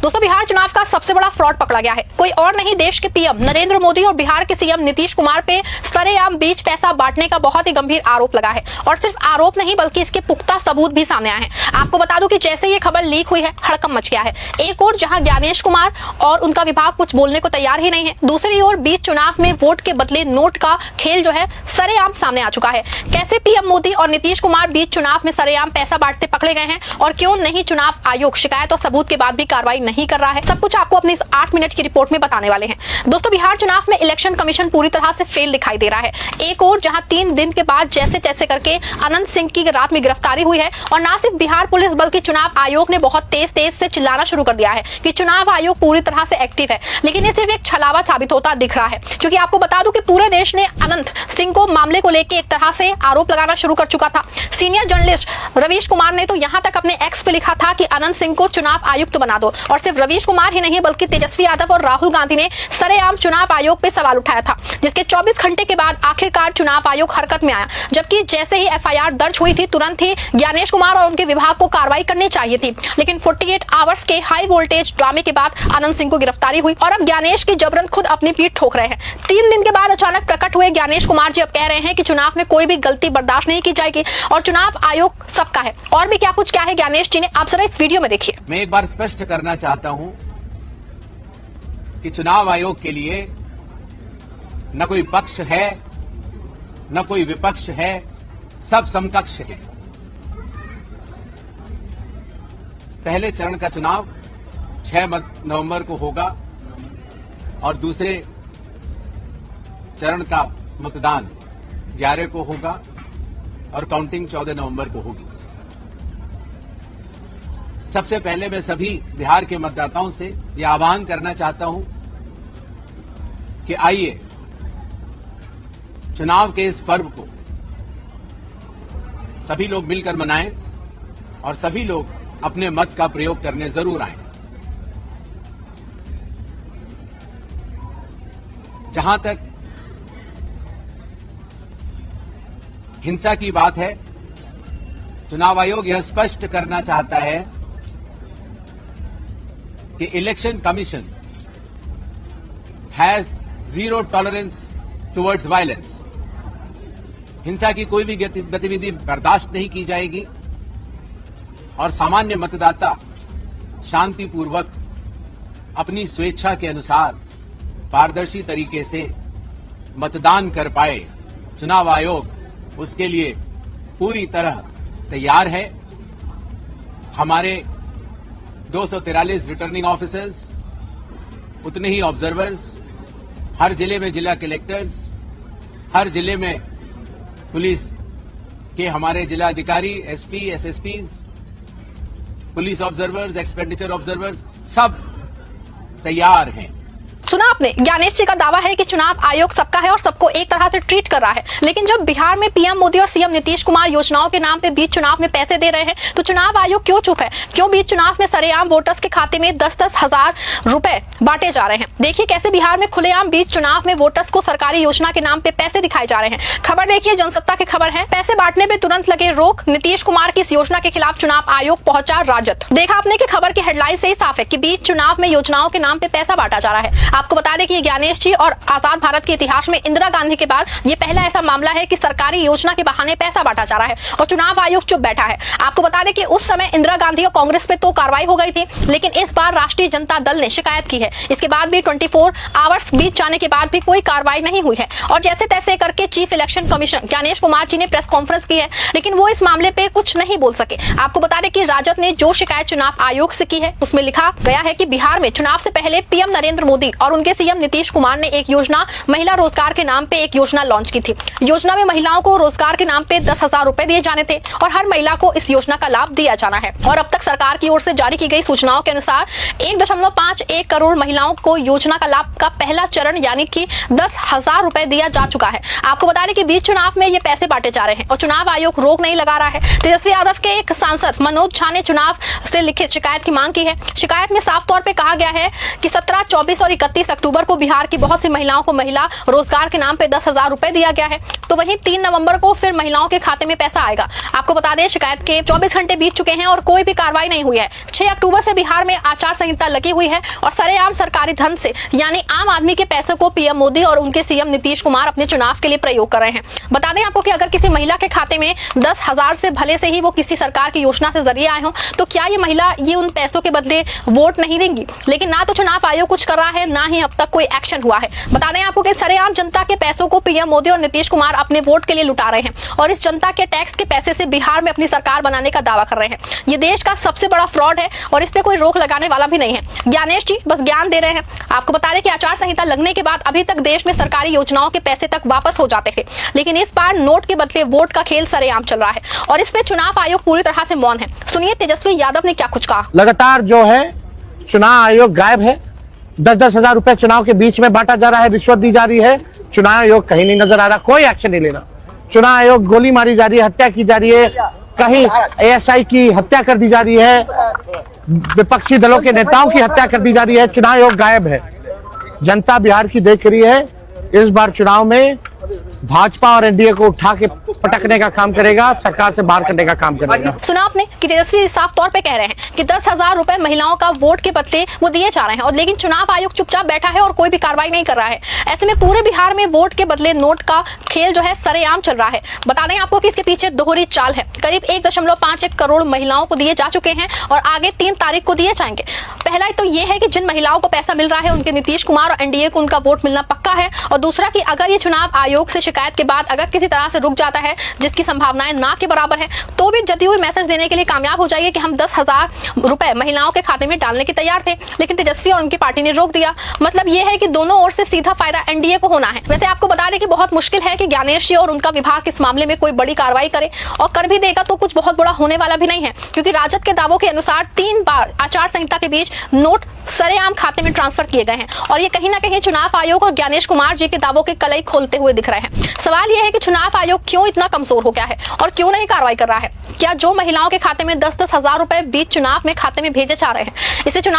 दोस्तों, बिहार चुनाव का सबसे बड़ा फ्रॉड पकड़ा गया है। कोई और नहीं, देश के पीएम नरेंद्र मोदी और बिहार के सीएम नीतीश कुमार पे सरेआम बीच पैसा बांटने का बहुत ही गंभीर आरोप लगा है। और सिर्फ आरोप नहीं बल्कि इसके पुख्ता सबूत भी सामने आए हैं। आपको बता दूं कि जैसे ये खबर लीक हुई है, हड़कंप मच गया है। एक और जहां ज्ञानेश कुमार और उनका विभाग कुछ बोलने को तैयार ही नहीं है, दूसरी ओर बीच चुनाव में वोट के बदले नोट का खेल जो है सरेआम सामने आ चुका है। कैसे पीएम मोदी और नीतीश कुमार बीच चुनाव में सरेआम पैसा बांटते पकड़े गए हैं और क्यों नहीं चुनाव आयोग शिकायत और सबूत के बाद भी कार्रवाई नहीं कर रहा है, सब कुछ आपको अपनी इस 8 मिनट की रिपोर्ट में बताने वाले हैं। दोस्तों, बिहार चुनाव में इलेक्शन कमीशन पूरी तरह से फेल दिखाई दे रहा है। एक और जहां 3 दिन के बाद जैसे तैसे करके अनंत सिंह की रात में गिरफ्तारी हुई है और ना सिर्फ बिहार पुलिस बल्कि चुनाव आयोग ने बहुत तेज से चिल्लाना शुरू कर दिया है कि चुनाव आयोग पूरी तरह से एक्टिव है। लेकिन ये सिर्फ एक छलावा साबित होता दिख रहा है, क्योंकि आपको बता दूं कि पूरे देश ने अनंत सिंह को मामले को लेकर एक तरह से आरोप लगाना शुरू कर चुका था। सीनियर जर्नलिस्ट रवीश कुमार ने तो यहां तक अपने एक्स पे लिखा था कि अनंत सिंह को चुनाव आयुक्त बना दो। और सिर्फ रवीश कुमार ही नहीं बल्कि तेजस्वी यादव और राहुल गांधी ने सरेआम चुनाव आयोग पे सवाल उठाया था, जिसके 24 घंटे के बाद आखिरकार चुनाव आयोग हरकत में आया। जबकि जैसे ही एफआईआर दर्ज हुई थी, तुरंत ही ज्ञानेश कुमार और उनके विभाग को कार्रवाई करनी चाहिए थी। लेकिन 48 आवर्स के हाई वोल्टेज ड्रामे के बाद अनंत सिंह को गिरफ्तारी हुई और अब ज्ञानेश की जबरन खुद अपनी पीठ ठोक रहे हैं। 3 दिन के बाद अचानक प्रकट हुए ज्ञानेश कुमार जी अब कह रहे हैं कि चुनाव में कोई भी गलती बर्दाश्त नहीं की जाएगी और चुनाव आयोग सबका है। और भी क्या कुछ क्या है ज्ञानेश जी ने, आप जरा इस वीडियो में देखिए। मैं एक बार स्पष्ट करना चाहता हूं कि चुनाव आयोग के लिए न कोई पक्ष है न कोई विपक्ष है, सब समकक्ष है। पहले चरण का चुनाव 6 नवंबर को होगा और दूसरे चरण का मतदान 11 को होगा और काउंटिंग 14 नवंबर को होगी। सबसे पहले मैं सभी बिहार के मतदाताओं से यह आह्वान करना चाहता हूं कि आइए चुनाव के इस पर्व को सभी लोग मिलकर मनाएं और सभी लोग अपने मत का प्रयोग करने जरूर आएं। जहां तक हिंसा की बात है, चुनाव आयोग यह स्पष्ट करना चाहता है कि election commission has zero tolerance towards violence. हिंसा की कोई भी गतिविधि बर्दाश्त नहीं की जाएगी और सामान्य मतदाता शांतिपूर्वक अपनी स्वेच्छा के अनुसार पारदर्शी तरीके से मतदान कर पाए। चुनाव आयोग उसके लिए पूरी तरह तैयार है। हमारे 243 रिटर्निंग ऑफिसर्स, उतने ही ऑब्जर्वर्स, हर जिले में जिला कलेक्टर्स, हर जिले में पुलिस के हमारे जिला अधिकारी, SP, SSPs, police observers, expenditure observers सब तैयार हैं। सुना आपने, ज्ञानेश जी का दावा है कि चुनाव आयोग सबका है और सबको एक तरह से ट्रीट कर रहा है। लेकिन जब बिहार में पीएम मोदी और सीएम नीतीश कुमार योजनाओं के नाम पे बीच चुनाव में पैसे दे रहे हैं तो चुनाव आयोग क्यों चुप है? क्यों बीच चुनाव में सरेआम वोटर्स के खाते में 10-10 हजार रुपए बांटे जा रहे हैं? देखिए कैसे बिहार में खुलेआम बीच चुनाव में वोटर्स को सरकारी योजना के नाम पे पैसे दिखाए जा रहे हैं। खबर देखिए, जनसत्ता की खबर है, पैसे बांटने पे तुरंत लगे रोक, नीतीश कुमार की इस योजना के खिलाफ चुनाव आयोग पहुंचा राजद। देखा आपने कि खबर की हेडलाइन से ही साफ है कि बीच चुनाव में योजनाओं के नाम पे पैसा बांटा जा रहा है। आपको बता दें कि ज्ञानेश जी और आजाद भारत के इतिहास में इंदिरा गांधी के बाद ये पहला ऐसा मामला है कि सरकारी योजना के बहाने पैसा बांटा जा रहा है और चुनाव आयोग चुप बैठा है। आपको बता दें कि उस समय इंदिरा गांधी और कांग्रेस पे तो कार्रवाई हो गई थी, लेकिन इस बार राष्ट्रीय जनता दल ने शिकायत की है। इसके बाद भी 24 आवर्स बीत जाने के बाद भी कोई कार्रवाई नहीं हुई है और जैसे तैसे करके chief election commissioner Gyanesh Kumar ji ने प्रेस कॉन्फ्रेंस की है, लेकिन वो इस मामले पे कुछ नहीं बोल सके। आपको बता दें कि राजद ने जो शिकायत चुनाव आयोग से की है उसमें लिखा गया है कि बिहार में चुनाव से पहले पीएम नरेंद्र मोदी और उनके सीएम नीतीश कुमार ने एक योजना महिला रोजगार के नाम पे एक योजना लॉन्च की थी। योजना में महिलाओं को रोजगार के नाम पे 10,000 रुपए दिए जाने थे और हर महिला को इस योजना का लाभ दिया जाना है। और अब तक सरकार की ओर से जारी की गई सूचनाओं के अनुसार 1.51 करोड़ महिलाओं को योजना का लाभ का पहला चरण यानी कि 10,000 रुपए दिया जा चुका है। आपको बता दें कि बीच चुनाव में ये पैसे बांटे जा रहे हैं और चुनाव आयोग रोक नहीं लगा रहा है। तेजस्वी यादव के एक सांसद मनोज झा ने चुनाव से लिखित शिकायत की मांग की है। शिकायत में साफ तौर पर कहा गया है कि 17, 24 और 31 29 अक्टूबर को बिहार की बहुत सी महिलाओं को महिला रोजगार के नाम पे 10,000 रुपए दिया गया है। तो वहीं 3 नवंबर को फिर महिलाओं के खाते में पैसा आएगा। आपको बता दें, शिकायत के 24 घंटे बीत चुके हैं और कोई भी कार्रवाई नहीं हुई है। 6 अक्टूबर से बिहार में आचार संहिता लगी हुई है और सरेआम सरकारी धन से यानी आम आदमी के पैसे को पीएम मोदी और उनके सीएम नीतीश कुमार अपने चुनाव के लिए प्रयोग कर रहे हैं। बता दें आपको कि अगर किसी महिला के खाते में 10,000 से भले से ही वो किसी सरकार की योजना से जरिए आए हो, तो क्या ये महिला ये उन पैसों के बदले वोट नहीं देंगी? लेकिन ना तो चुनाव आयोग कुछ कर रहा है, ना ही अब तक कोई एक्शन हुआ है। बता दें आपको कि सरेआम जनता के पैसों को पीएम मोदी और नीतीश कुमार अपने वोट के लिए लुटा रहे हैं और इस जनता के टैक्स के पैसे से बिहार में अपनी सरकार बनाने का दावा कर रहे हैं। ये देश का सबसे बड़ा फ्रॉड है और इस पे कोई रोक लगाने वाला भी नहीं है। ज्ञानेश जी बस ज्ञान दे रहे हैं। आपको बता दें कि आचार संहिता लगने के बाद अभी तक देश में सरकारी योजनाओं के पैसे तक वापस हो जाते थे, लेकिन इस बार नोट के बदले वोट का खेल सरेआम चल रहा है और इस पे चुनाव आयोग पूरी तरह से मौन है। सुनिए तेजस्वी यादव ने क्या कुछ कहा। लगातार जो है चुनाव आयोग गायब है। 10-10 हजार रुपए चुनाव के बीच में बांटा जा रहा है, रिश्वत दी जा रही है। चुनाव आयोग कहीं नहीं नजर आ रहा, कोई एक्शन नहीं ले रहा। चुनाव आयोग गोली मारी जा रही है, हत्या की जा रही है, कहीं एएसआई की हत्या कर दी जा रही है, विपक्षी दलों के नेताओं की हत्या कर दी जा रही है। चुनाव आयोग गायब है। जनता बिहार की देख रही है। इस बार चुनाव में भाजपा और एनडीए को उठा के पटकने का काम करेगा, सरकार से बाहर करने का काम करेगा। सुना आपने कि तेजस्वी साफ तौर पे कह रहे हैं कि 10,000 रुपए महिलाओं का वोट के बदले वो दिए जा रहे हैं और लेकिन चुनाव आयोग चुपचाप बैठा है और कोई भी कार्रवाई नहीं कर रहा है। ऐसे में पूरे बिहार में वोट के बदले नोट का खेल जो है सरेआम चल रहा है। बता दें आपको कि इसके पीछे दोहरी चाल है। करीब 1.51 करोड़ महिलाओं को दिए जा चुके हैं और आगे 3 तारीख को दिए जाएंगे। पहला तो ये है कि जिन महिलाओं को पैसा मिल रहा है उनके नीतीश कुमार और एनडीए को उनका वोट मिलना पक्का है, और दूसरा कि अगर ये चुनाव आयोग से शिकायत के बाद अगर किसी तरह से रुक जाता है, जिसकी संभावनाएं ना के बराबर है, तो भी जदयू मैसेज देने के लिए कामयाब हो जाएगी कि हम 10,000 रुपए महिलाओं के खाते में डालने के तैयार थे, लेकिन तेजस्वी और उनकी पार्टी ने रोक दिया। मतलब ये है कि दोनों ओर से सीधा फायदा एनडीए को होना है। वैसे आपको बता दें कि बहुत मुश्किल है कि ज्ञानेश जी और उनका विभाग इस मामले में कोई बड़ी कार्रवाई करे, और कर भी देगा तो कुछ बहुत बड़ा होने वाला भी नहीं है, क्योंकि राजद के दावों के अनुसार 3 बार आचार संहिता के बीच नोट सरेआम खाते में ट्रांसफर किए गए हैं और ये कहीं ना कहीं चुनाव आयोग और ज्ञानेश कुमार जी के दावों के कलई खोलते हुए दिख रहे हैं। सवाल यह है कि चुनाव आयोग क्यों इतना कमजोर हो गया है और क्यों नहीं कार्रवाई कर रहा है? क्या जो महिलाओं के खाते में 10-10 हजार रुपए बीच चुनाव में खाते में भेजे जा रहे हैं, इसे चुनाव